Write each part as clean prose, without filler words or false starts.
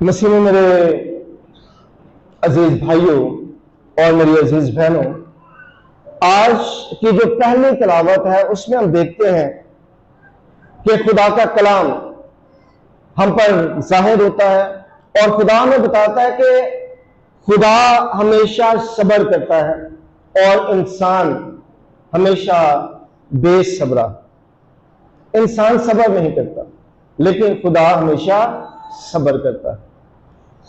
मसीह में मेरे अजीज भाइयों और मेरी अजीज बहनों, आज की जो पहली तिलावत है उसमें हम देखते हैं कि खुदा का कलाम हम पर जाहिर होता है और खुदा हमें बताता है कि खुदा हमेशा सब्र करता है और इंसान हमेशा बेसब्रा। इंसान सब्र नहीं करता लेकिन खुदा हमेशा सब्र करता है।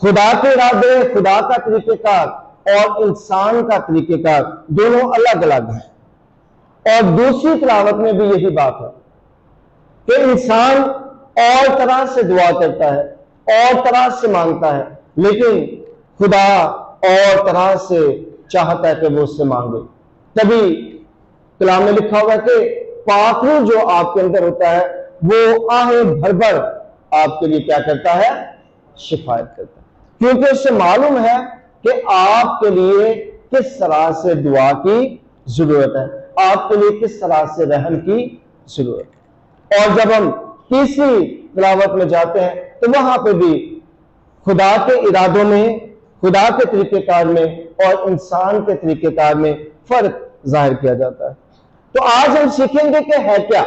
खुदा के इरादे, खुदा का तरीकेकार और इंसान का तरीकेकार दोनों अलग अलग हैं। और दूसरी तिलावत में भी यही बात है कि इंसान और तरह से दुआ करता है और तरह से मांगता है, लेकिन खुदा और तरह से चाहता है कि वो उससे मांगे। तभी कलाम में लिखा हुआ है कि पाखरू जो आपके अंदर होता है वो आहें भर भर आपके लिए क्या करता है? शिफायत करता है, क्योंकि उससे मालूम है कि आपके लिए किस तरह से दुआ की जरूरत है, आपके लिए किस तरह से रहम की जरूरत है। और जब हम तीसरी तिलावत में जाते हैं तो वहां पे भी खुदा के इरादों में, खुदा के तरीकेकार में और इंसान के तरीकेकार में फर्क जाहिर किया जाता है। तो आज हम सीखेंगे कि है क्या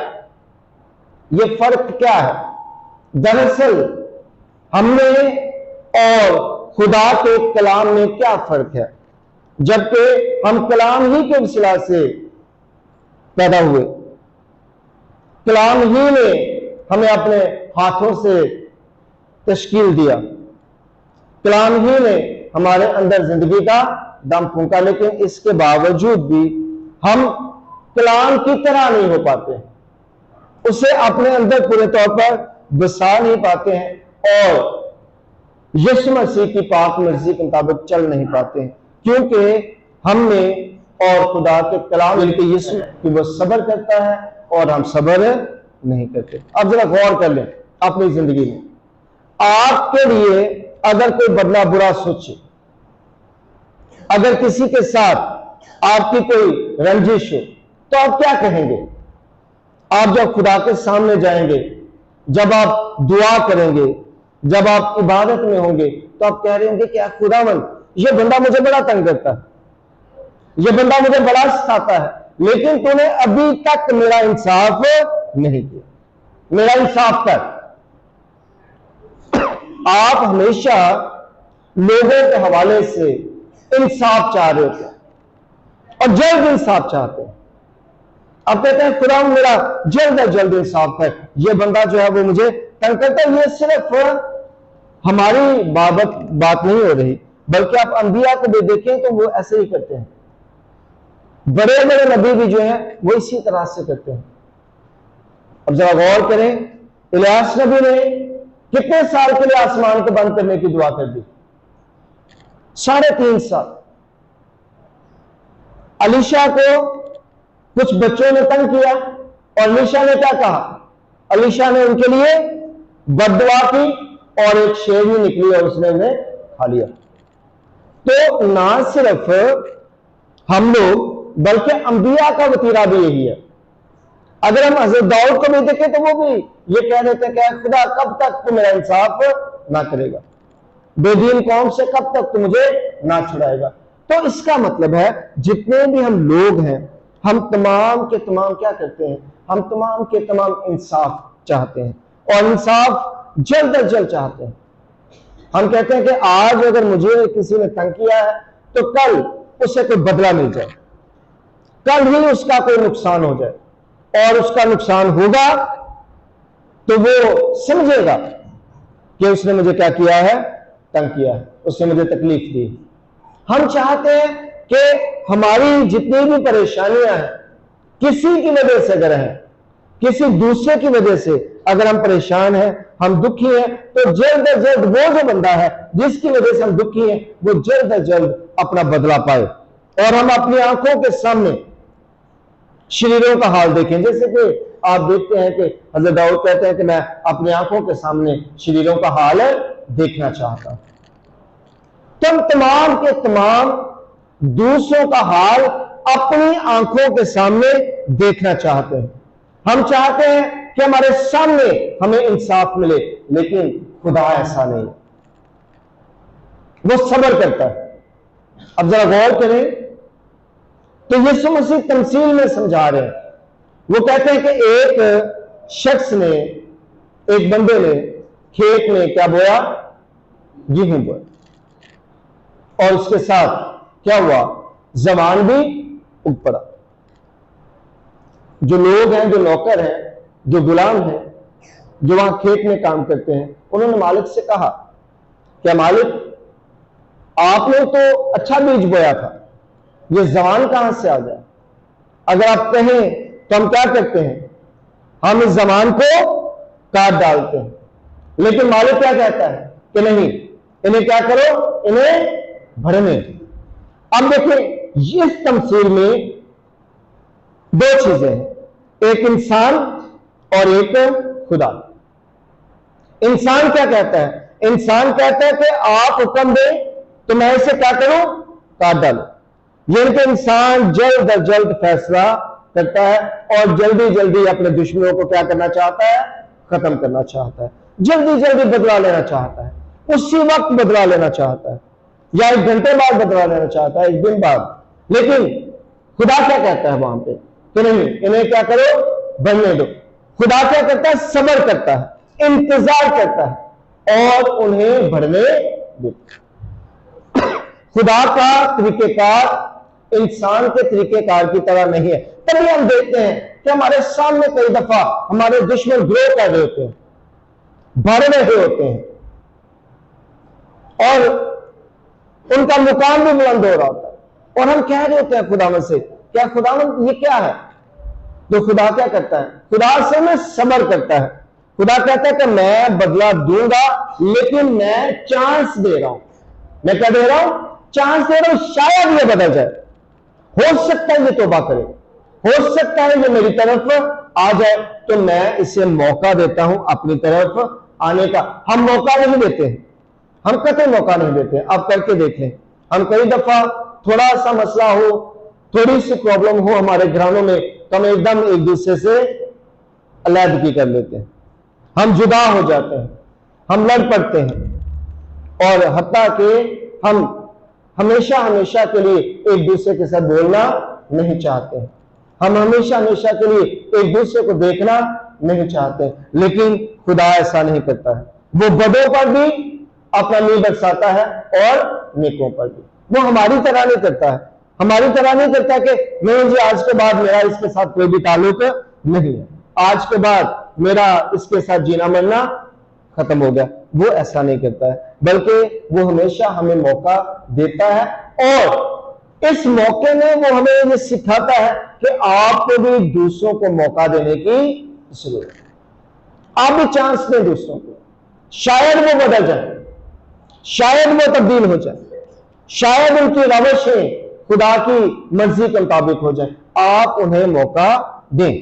ये फर्क, क्या है दरअसल हमने और खुदा के कलाम में क्या फर्क है, जबकि हम कलाम ही के वसीला से पैदा हुए। कलाम ही ने हमें अपने हाथों से तश्कील दिया, कलाम ही ने हमारे अंदर जिंदगी का दम फूंका, लेकिन इसके बावजूद भी हम कलाम की तरह नहीं हो पाते, उसे अपने अंदर पूरे तौर पर बसा नहीं पाते हैं और यीशु मसीह की पाक मर्जी के मुताबिक चल नहीं पाते हैं, क्योंकि हमने और खुदा के कलाम मिलकर यीशु कि वो सब्र करता है और हम सब्र नहीं करते। अब जरा गौर कर लें अपनी जिंदगी में, आपके लिए अगर कोई बदला बुरा सोचे, अगर किसी के साथ आपकी कोई रंजिश हो, तो आप क्या कहेंगे? आप जब खुदा के सामने जाएंगे, जब आप दुआ करेंगे, जब आप इबादत में होंगे, तो आप कह रहे होंगे कि खुदावन ये बंदा मुझे बड़ा तंग करता है, ये बंदा मुझे बड़ा सताता है, लेकिन तूने अभी तक मेरा इंसाफ नहीं किया, मेरा इंसाफ कर। आप हमेशा लोगों के हवाले से इंसाफ चाह रहे होते हैं और जल्द इंसाफ चाहते हैं। अब कहते हैं खुदा मेरा जल्द से जल्द इंसाफ कर, ये बंदा जो है वो मुझे तंग करता है। ये सिर्फ हमारी बात नहीं हो रही, बल्कि आप अंबिया को भी देखें तो वो ऐसे ही करते हैं। बड़े बड़े नबी भी जो हैं वो इसी तरह से करते हैं। अब जरा गौर करें, इलियास नबी ने कितने साल के लिए आसमान को बंद करने की दुआ कर दी? 3.5 साल। अलीशा को कुछ बच्चों ने तंग किया और अलीशा ने क्या कहा? अलीशा ने उनके लिए बददुआ की और एक शेरनी निकली और उसने उन्हें खा लिया। तो ना सिर्फ हम लोग बल्कि अंबिया का वतीरा भी यही है। अगर हम हज़रत दाऊद को भी देखें तो वो भी ये कह रहे थे कि खुदा कब तक तू मेरा इंसाफ ना करेगा, बेदीन कौम से कब तक तू मुझे ना छुड़ाएगा। तो इसका मतलब है जितने भी हम लोग हैं, हम तमाम के तमाम क्या करते हैं? हम तमाम के तमाम इंसाफ चाहते हैं और इंसाफ जल्द अज जल्द चाहते हैं। हम कहते हैं कि आज अगर मुझे किसी ने तंग किया है तो कल उसे कोई बदला मिल जाए, कल ही उसका कोई नुकसान हो जाए, और उसका नुकसान होगा तो वो समझेगा कि उसने मुझे क्या किया है? तंग किया है, उसने मुझे तकलीफ दी। हम चाहते हैं कि हमारी जितनी भी परेशानियां हैं, किसी की वजह से अगर हैं, किसी दूसरे की वजह से अगर हम परेशान हैं, हम दुखी हैं, तो जल्द अज जल्द वो जो बंदा है जिसकी वजह से हम दुखी हैं वो जल्द अज जल्द अपना बदला पाए और हम अपनी आंखों के सामने शरीरों का हाल देखें। जैसे कि आप देखते हैं कि हज़रत दाऊद कहते हैं कि मैं अपनी आंखों के सामने शरीरों का हाल देखना चाहता हूं। तुम तमाम के तमाम दूसरों का हाल अपनी आंखों के सामने देखना चाहते हैं। हम चाहते हैं कि हमारे सामने हमें इंसाफ मिले, लेकिन खुदा ऐसा नहीं। वो सब्र करता है। अब जरा गौर करें तो यीशु मसीह तमसील में समझा रहे हैं। वो कहते हैं कि एक शख्स ने, एक बंदे ने खेत में क्या बोया? गेहूं बोया, और उसके साथ क्या हुआ? जवान भी उग पड़ा। जो लोग हैं, जो नौकर हैं, जो गुलाम हैं, जो वहां खेत में काम करते हैं, उन्होंने मालिक से कहा, क्या मालिक, आपने तो अच्छा बीज बोया था, ये जवान कहां से आ गया? अगर आप कहें तो हम क्या करते हैं? हम इस जवान को काट डालते हैं। लेकिन मालिक क्या कहता है कि नहीं, इन्हें क्या करो? इन्हें भरने। अब देखिए, इस तमसील में दो चीजें हैं, एक इंसान और एक खुदा। इंसान क्या कहता है? इंसान कहता है कि आप हुक्म दें तो मैं इसे क्या करूं? काट डालूं। यानी कि इंसान जल्द अज जल्द फैसला करता है और जल्दी जल्दी अपने दुश्मनों को क्या करना चाहता है? खत्म करना चाहता है। जल्दी जल्दी बदला लेना चाहता है, उसी वक्त बदला लेना चाहता है, या 1 घंटे बाद बदला लेना चाहता है, 1 दिन बाद। लेकिन खुदा क्या कहता है वहां पे कि नहीं, इन्हें क्या करो? बनने दो। खुदा क्या करता है? सब्र करता है, इंतजार करता है और उन्हें बढ़ने देता है। खुदा का तरीकेकार इंसान के तरीकेकार की तरह नहीं है। तभी हम देखते हैं कि हमारे सामने कई दफा हमारे दुश्मन ग्रो कर रहे होते हैं, बढ़ रहे होते हैं, और उनका मुकाम भी बुलंद हो रहा होता है, और हम कह रहे होते हैं खुदावंद से, क्या खुदावंद ये क्या है? तो खुदा क्या करता है? खुदा से मैं सब्र करता है। खुदा कहता है कि मैं बदला दूंगा, लेकिन मैं चांस दे रहा हूं। मैं क्या दे रहा हूं? चांस दे रहा हूं, शायद ये बदल जाए। हो सकता है ये तौबा करे, हो सकता है ये मेरी तरफ आ जाए, तो मैं इसे मौका देता हूं अपनी तरफ आने का। हम मौका नहीं देते हैं, हम कतई मौका नहीं देते हैं। आप करके देख लें, हम कई दफा थोड़ा सा मसला हो, थोड़ी सी प्रॉब्लम हो हमारे घरानों में, तो हम एकदम एक दूसरे से अलग कर लेते हैं, हम जुदा हो जाते हैं, हम लड़ पड़ते हैं, और हत्ता कि हम हमेशा हमेशा के लिए एक दूसरे के साथ बोलना नहीं चाहते हैं, हम हमेशा हमेशा के लिए एक दूसरे को देखना नहीं चाहते। लेकिन खुदा ऐसा नहीं करता है। वो बदों पर भी अपना मुंह बरसाता है और नेकों पर भी। वो हमारी तरह नहीं करता है, हमारी तरह नहीं करता कि नहीं जी आज के बाद मेरा इसके साथ कोई भी ताल्लुक नहीं है, आज के बाद मेरा इसके साथ जीना मरना खत्म हो गया। वो ऐसा नहीं करता है, बल्कि वो हमेशा हमें मौका देता है, और इस मौके में वो हमें ये सिखाता है कि आपको भी दूसरों को मौका देने की जरूरत है। आप भी चांस दें दूसरों को, शायद वो बदल जाए, शायद वो तब्दील हो जाए, शायद उनकी रवशें खुदा की मर्जी के मुताबिक हो जाए। आप उन्हें मौका दें,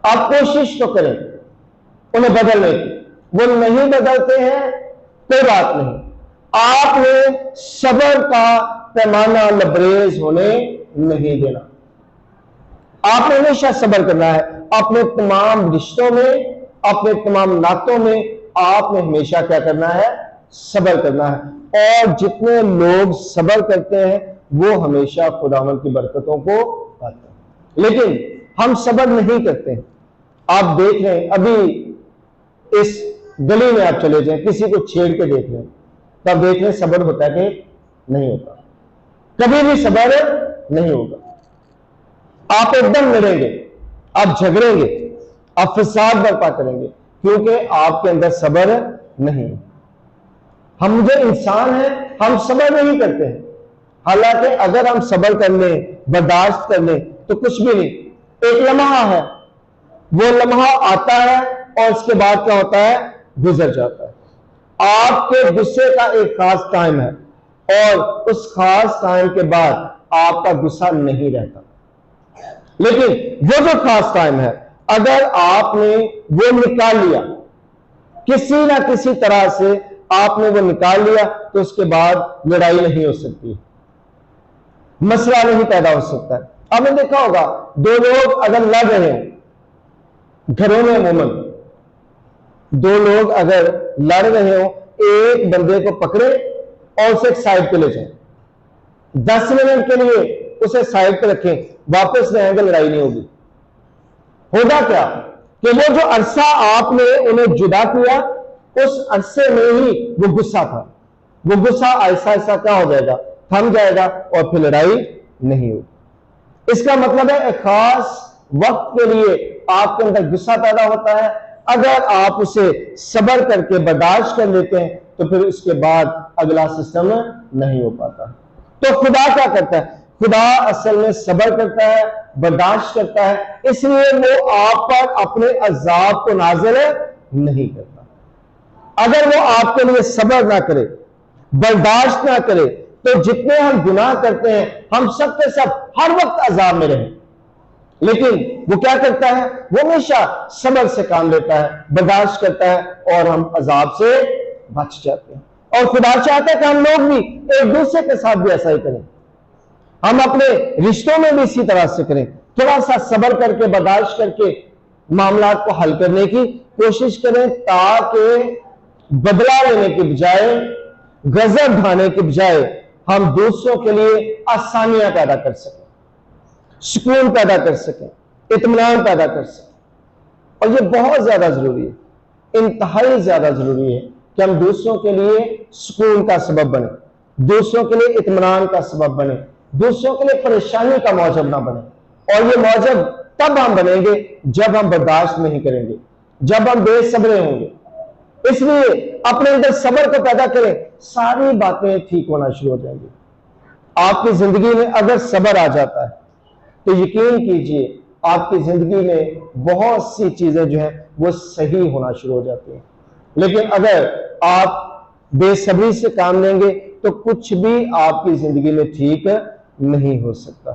आप कोशिश तो करें उन्हें बदलने की। वो नहीं बदलते हैं, कोई बात नहीं, आपने सब्र का पैमाना लबरेज होने नहीं देना। आपने हमेशा सब्र करना है अपने तमाम रिश्तों में, अपने तमाम नातों में। आपने हमेशा क्या करना है? सब्र करना है। और जितने लोग सब्र करते हैं वो हमेशा खुदावंद की बरकतों को पाते हैं। लेकिन हम सब्र नहीं करते। आप देख रहे हैं, अभी इस गली में आप चले जाएं, किसी को छेड़ के देख रहे हैं, तब देख रहे हैं सब्र होता है कि नहीं होता। कभी भी सब्र नहीं होगा। आप एकदम लड़ेंगे, आप झगड़ेंगे, आप फसाद बर्पा करेंगे, क्योंकि आपके अंदर सब्र नहीं है। हम जो इंसान हैं, हम सब्र नहीं करते हैं। हालांकि अगर हम सब्र कर लें, बर्दाश्त कर लें, तो कुछ भी नहीं, एक लम्हा है, वो लम्हा आता है और उसके बाद क्या होता है? गुजर जाता है। आपके गुस्से का एक खास टाइम है, और उस खास टाइम के बाद आपका गुस्सा नहीं रहता। लेकिन वो जो खास टाइम है, अगर आपने वो निकाल लिया, किसी ना किसी तरह से आपने वो निकाल लिया, तो उसके बाद लड़ाई नहीं हो सकती, मसला नहीं पैदा हो सकता है। आपने देखा होगा, दो लोग अगर लड़ रहे हैं घरों में, अमूमन दो लोग अगर लड़ रहे हो, एक बंदे को पकड़े और उसे एक साइड पे ले जाएं, 10 मिनट के लिए उसे साइड पे रखें, वापस ले आएंगे, लड़ाई नहीं होगी। होगा क्या कि वो जो अरसा आपने उन्हें जुदा किया, उस अरसे में ही वो गुस्सा था, वो गुस्सा ऐसा ऐसा क्या हो जाएगा, थम जाएगा और फिर लड़ाई नहीं होगी। इसका मतलब है एक खास वक्त के लिए आपके अंदर गुस्सा पैदा होता है, अगर आप उसे सब्र करके बर्दाश्त कर लेते हैं तो फिर उसके बाद अगला सिस्टम नहीं हो पाता। तो खुदा क्या करता है, खुदा असल में सब्र करता है, बर्दाश्त करता है, इसलिए वो आप पर अपने अजाब को नाज़िल नहीं करता। अगर वो आपके लिए सब्र ना करे, बर्दाश्त ना करे, तो जितने हम गुनाह करते हैं हम सब के सब हर वक्त अजाब में रहें। लेकिन वो क्या करता है, वो हमेशा सब्र से काम लेता है, बर्दाश्त करता है और हम अजाब से बच जाते हैं। और खुदा चाहता है कि हम लोग भी एक दूसरे के साथ भी ऐसा ही करें, हम अपने रिश्तों में भी इसी तरह से करें, थोड़ा सा सब्र करके बर्दाश्त करके मामला को हल करने की कोशिश करें, ताकि बदला लेने के बजाय, गजब ढाने के बजाय हम दूसरों के लिए आसानियां पैदा कर सकें, सुकून पैदा कर सकें, इत्मीनान पैदा कर सकें। और ये बहुत ज्यादा जरूरी है, इंतहाई ज्यादा जरूरी है कि हम दूसरों के लिए सुकून का सबब बने, दूसरों के लिए इत्मीनान का सबब बने, दूसरों के लिए परेशानी का मौजब ना बने। और ये मौजब तब हम बनेंगे जब हम बर्दाश्त नहीं करेंगे, जब हम बेसब्रे होंगे। इसलिए अपने अंदर सब्र को पैदा करें, सारी बातें ठीक होना शुरू हो जाएंगी। आपकी जिंदगी में अगर सब्र आ जाता है तो यकीन कीजिए आपकी जिंदगी में बहुत सी चीजें जो है वो सही होना शुरू हो जाती हैं। लेकिन अगर आप बेसब्री से काम लेंगे तो कुछ भी आपकी जिंदगी में ठीक नहीं हो सकता।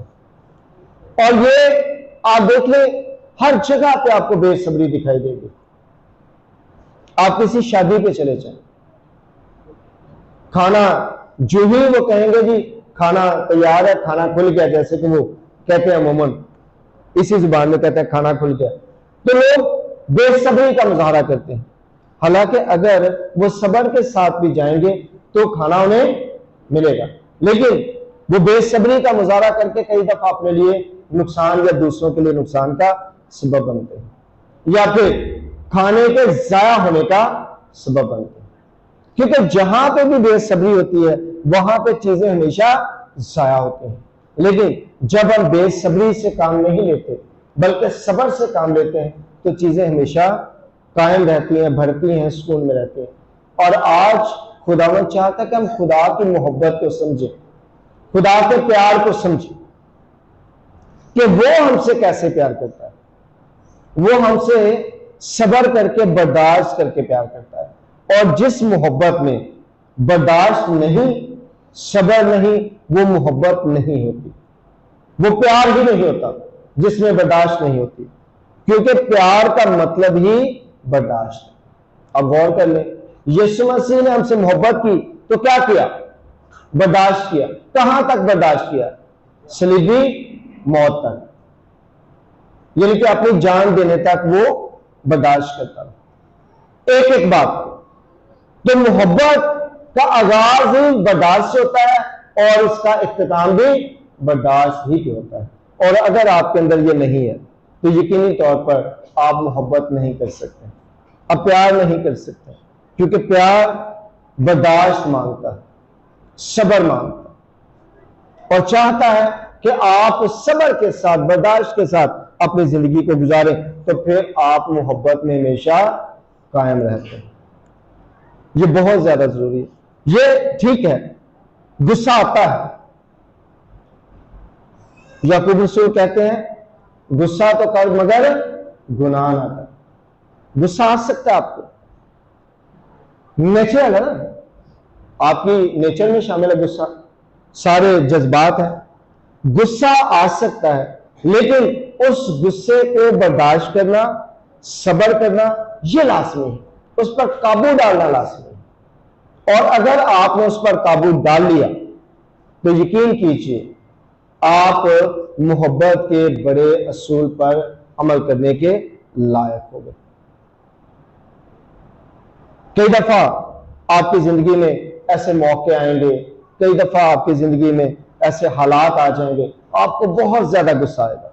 और ये आप देख लें, हर जगह पे आपको बेसब्री दिखाई देगी। आप किसी शादी पे चले जाएं, खाना जो ही वो कहेंगे जी खाना तैयार है, खाना खुल गया, जैसे कि वो कहते हैं अमूमन इसी जुबान में कहते हैं खाना खुल गया, तो लोग बेसब्री का मुजाहरा करते हैं। हालांकि अगर वो सब्र के साथ भी जाएंगे तो खाना उन्हें मिलेगा, लेकिन वो बेसब्री का मुजाहरा करके कई दफा अपने लिए नुकसान या दूसरों के लिए नुकसान का सबब बनते हैं, या फिर खाने के जाया होने का सबब बनते हैं। क्योंकि जहां पे भी बेसब्री होती है वहां पे चीजें हमेशा जाया होती हैं। लेकिन जब हम बेसब्री से काम नहीं लेते बल्कि सब्र से काम लेते हैं तो चीजें हमेशा कायम रहती हैं, बढ़ती हैं, सुकून में रहती हैं। और आज खुदावंद चाहता है कि हम खुदा की मोहब्बत को समझें, खुदा के प्यार को समझें कि वो हमसे कैसे प्यार करता है। वो हमसे सब्र करके बर्दाश्त करके प्यार करता है, और जिस मोहब्बत में बर्दाश्त नहीं, सब्र नहीं, वो मोहब्बत नहीं होती, वो प्यार ही नहीं होता जिसमें बर्दाश्त नहीं होती, क्योंकि प्यार का मतलब ही बर्दाश्त है। अब गौर कर लें, यीशु मसीह ने हमसे मोहब्बत की तो क्या किया, बर्दाश्त किया। कहां तक बर्दाश्त किया, सलीबी मौत तक, यानी कि अपनी जान देने तक वो बर्दाश्त करता है। एक एक बात, तो मोहब्बत का आगाज ही बर्दाश्त से होता है और उसका इख्तिताम भी बर्दाश्त ही होता है। और अगर आपके अंदर ये नहीं है तो यकीनी तौर पर आप मोहब्बत नहीं कर सकते, आप प्यार नहीं कर सकते, क्योंकि प्यार बर्दाश्त मांगता है, सब्र मांगता है, और चाहता है कि आप सब्र के साथ, बर्दाश्त के साथ अपनी जिंदगी को गुजारें, तो फिर आप मोहब्बत में हमेशा कायम रहते हैं। ये बहुत ज्यादा जरूरी है। ये ठीक है, गुस्सा आता है, याकूब रसूल कहते हैं गुस्सा तो कर मगर गुनाह ना कर। गुस्सा आ सकता है, आपको नेचुरल है ना, आपकी नेचर में शामिल है गुस्सा, सारे जज्बात हैं, गुस्सा आ सकता है, लेकिन उस गुस्से को बर्दाश्त करना, सब्र करना यह लाजमी है, उस पर काबू डालना लाजमी है। और अगर आपने उस पर काबू डाल लिया तो यकीन कीजिए आप मोहब्बत के बड़े असूल पर अमल करने के लायक हो गए। कई दफा आपकी जिंदगी में ऐसे मौके आएंगे, कई दफा आपकी जिंदगी में ऐसे हालात आ जाएंगे, आपको बहुत ज्यादा गुस्सा आएगा,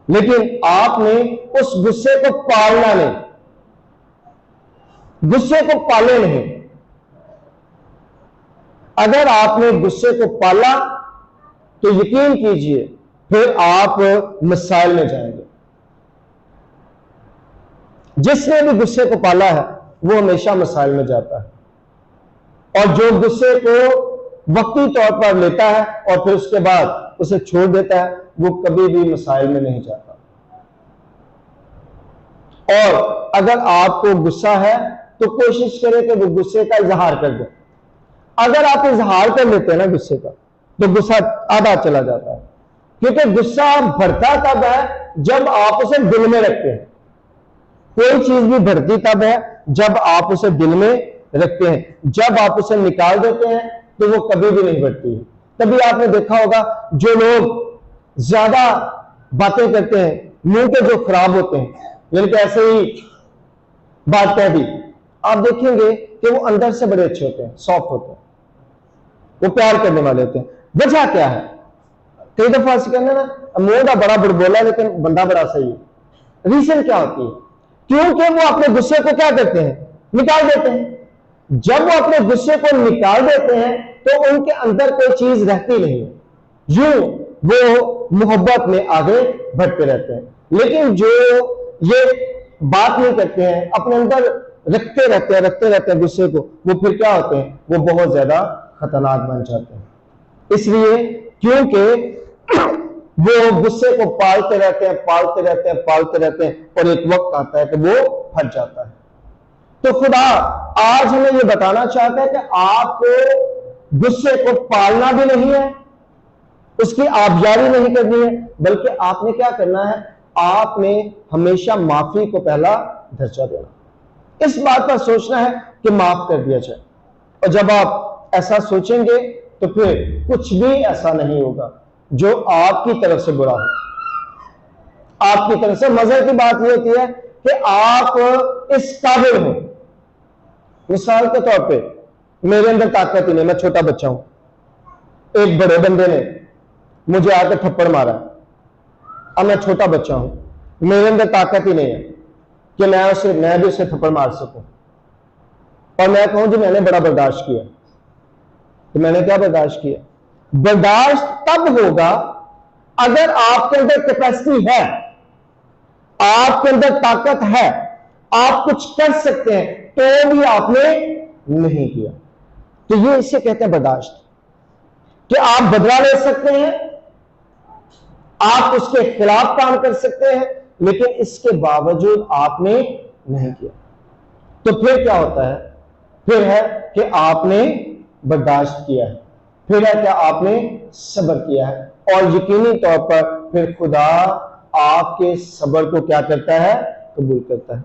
लेकिन आपने उस गुस्से को पालना नहीं, गुस्से को पाले नहीं। अगर आपने गुस्से को पाला तो यकीन कीजिए फिर आप मिसाइल में जाएंगे। जिसने भी गुस्से को पाला है वो हमेशा मिसाइल में जाता है, और जो गुस्से को वक्ती तौर पर लेता है और फिर उसके बाद उसे छोड़ देता है वो कभी भी मिसाइल में नहीं जाता। और अगर आपको गुस्सा है तो कोशिश करें कि वो गुस्से का इजहार कर दे। अगर आप इजहार कर लेते हैं ना गुस्से का तो गुस्सा आधा चला जाता है, क्योंकि गुस्सा बढ़ता तब है जब आप उसे दिल में रखते हैं। कोई चीज भी बढ़ती तब है जब आप उसे दिल में रखते हैं। जब आप उसे निकाल देते हैं तो वो कभी भी नहीं बढ़ती है। तभी आपने देखा होगा जो लोग ज्यादा बातें करते हैं, मुंह के जो खराब होते हैं, यानी कि ऐसे ही बात कह दी, आप देखेंगे कि वो अंदर से बड़े अच्छे होते हैं, सॉफ्ट होते हैं, वो प्यार करने वाले होते हैं। वजह क्या है? कई दफा ऐसे कहना ना, मुंह का बड़ा बुड़बोला लेकिन बंदा बड़ा सही है। रीजन क्या होती है? क्योंकि वो अपने गुस्से को क्या करते हैं? निकाल देते हैं। जब वो अपने गुस्से को निकाल देते हैं तो उनके अंदर कोई चीज रहती नहीं है, यूं वो मोहब्बत में आगे बढ़ते रहते हैं। लेकिन जो ये बात नहीं करते हैं, अपने अंदर रखते रहते हैं गुस्से को, वो फिर क्या होते हैं? वो बहुत ज्यादा खतरनाक बन जाते हैं। इसलिए क्योंकि वो गुस्से को पालते रहते हैं और एक वक्त आता है कि वो फट जाता है। तो खुदा आज हमें ये बताना चाहता है कि आपको गुस्से को पालना भी नहीं है, उसकी आबयारी नहीं करनी है, बल्कि आपने क्या करना है? आपने हमेशा माफी को पहला दर्जा देना। इस बात पर सोचना है कि माफ कर दिया जाए। और जब आप ऐसा सोचेंगे तो फिर कुछ भी ऐसा नहीं होगा जो आपकी तरफ से बुरा हो। आपकी तरफ से मजे की बात यह होती है कि आप इस काबिल हो। मिसाल के तौर पे मेरे अंदर ताकत ही नहीं, मैं छोटा बच्चा हूं, एक बड़े बंदे ने मुझे आकर थप्पड़ मारा, अब मैं छोटा बच्चा हूं, मेरे अंदर ताकत ही नहीं है कि मैं भी उसे थप्पड़ मार सकूं और मैं कहूं जी मैंने बड़ा बर्दाश्त किया। तो मैंने क्या बर्दाश्त किया? बर्दाश्त तब होगा अगर आपके अंदर कैपेसिटी है, आपके अंदर ताकत है, आप कुछ कर सकते हैं, तो भी आपने नहीं किया। तो ये इसे कहते हैं बर्दाश्त, कि आप बदला ले सकते हैं, आप उसके खिलाफ काम कर सकते हैं, लेकिन इसके बावजूद आपने नहीं किया। तो फिर क्या होता है? फिर है कि आपने बर्दाश्त किया है, फिर है कि आपने सब्र किया है, और यकीनी तौर पर फिर खुदा आपके सब्र को क्या करता है? कबूल करता है।